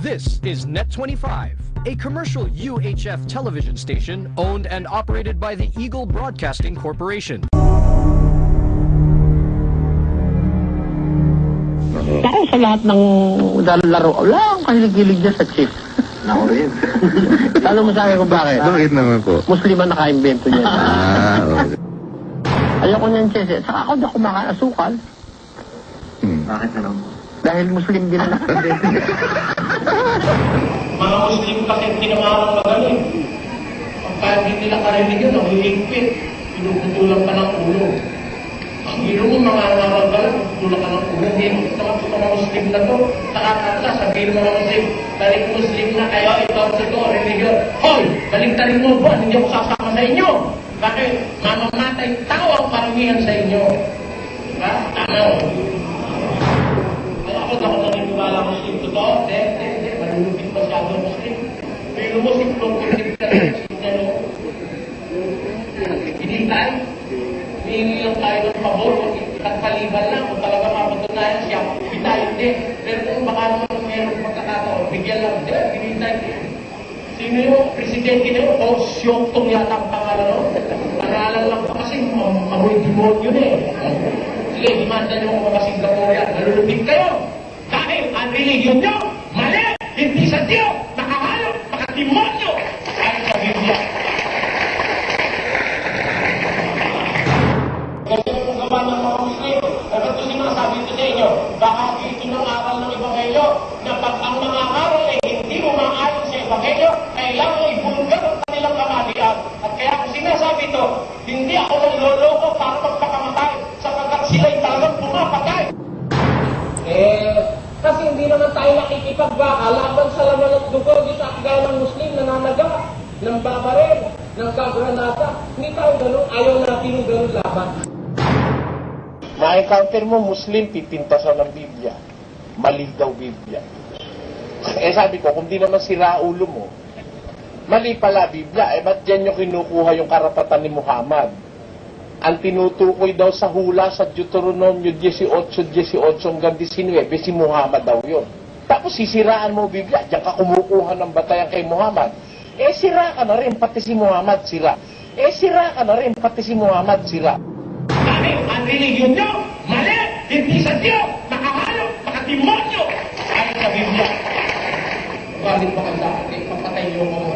This is Net25, a commercial UHF television station owned and operated by the Eagle Broadcasting Corporation. Kaya sa lahat ng laro, wala akong kahilig-hilig dyan sa chip. Ako rin. Alam mo sa akin kung bakit? Bakit naman po? Muslim ang naka-invento niya. Okay. Ayoko niyan, Chese. Saka ako na kumakain asukal. Bakit ano? Dahil Muslim din ang naka-invento niya. Mga Muslim kasi tinamarang magaling. Pagka hindi nila karinig yun, nahiligpit. Pinuputulang ka ng ulo. Ang ilo mo, mga naragalan, pinuputulang ka ng ulo. Hindi naman sa mga Muslim na to. Nakakata, sabihin mga Muslim, balik Muslim na kayo, ikaw sa ito, religion. Hoy, baliktarin mo ba? Hindi ako sasama sa inyo. Bakit? Mamamatay tao ang paramihan sa inyo. Diba? Tama o. Kaya ako naniniwala Muslim totoo. Hindi. Malulupit masyado Muslim. May lumusip nung kulip ka rin. Hinintay. Hihingi lang tayo ng pabor. Pagpaliban lang. Kung talaga mapatunayan siya, bitay hindi. Pero kung baka naman mayroong pagkakataon, bigyan lang. Hindi, hinintay. Sino yung presidente na yun? O Siyokton yata ang pangalan no? Pangalan lang pa kasi mamoy demonyo na eh. Sige, demanda nyo mga Singapore yan. Nalulupit kayo. Dahil ang religion nyo, mali, hindi sa Diyo, nakahalo, makademonyo. Ay sa Biblia. Ganyan ang gawa ng mga Muslim. Pero ito sinasabi ko sa inyo, baka ito ng aral ng Ebanghelyo na pag ang mga aral ay hindi umaayon sa Ebanghelyo, kailangan ibulgar ang kanilang kamalian. At kaya kung sinasabi ito, hindi ako naloloko para magpakamatay sapagkat sila'y talagang pumapatay. Kasi hindi naman tayo nakikipagbaka laban sa laman at dugo dito sa kagaya ng Muslim na nanaga, ng babarel, ng gagranata. Hindi tayo ganun, ayaw natin yung ganun laban. Ma-encounter mo Muslim, pipintasan ng Biblia. Mali daw Biblia. Sabi ko, kung di naman sira ulo mo, mali pala Biblia. Ba't dyan yung kinukuha yung karapatan ni Muhammad? Ang tinutukoy daw sa hula sa Deuteronomio 18:18 hanggang 19, si Muhammad daw yun. Tapos sisiraan mo Biblia, diyan ka kumukuha ng batayan kay Muhammad. Sira ka na rin, pati si Muhammad sira. Sira ka na rin, pati si Muhammad sira. Dahil ang religion nyo, mali, hindi sa Diyo, nakahalo, makademonyo. Ay sa Biblia. Bakit makanda? Papatay nyo mga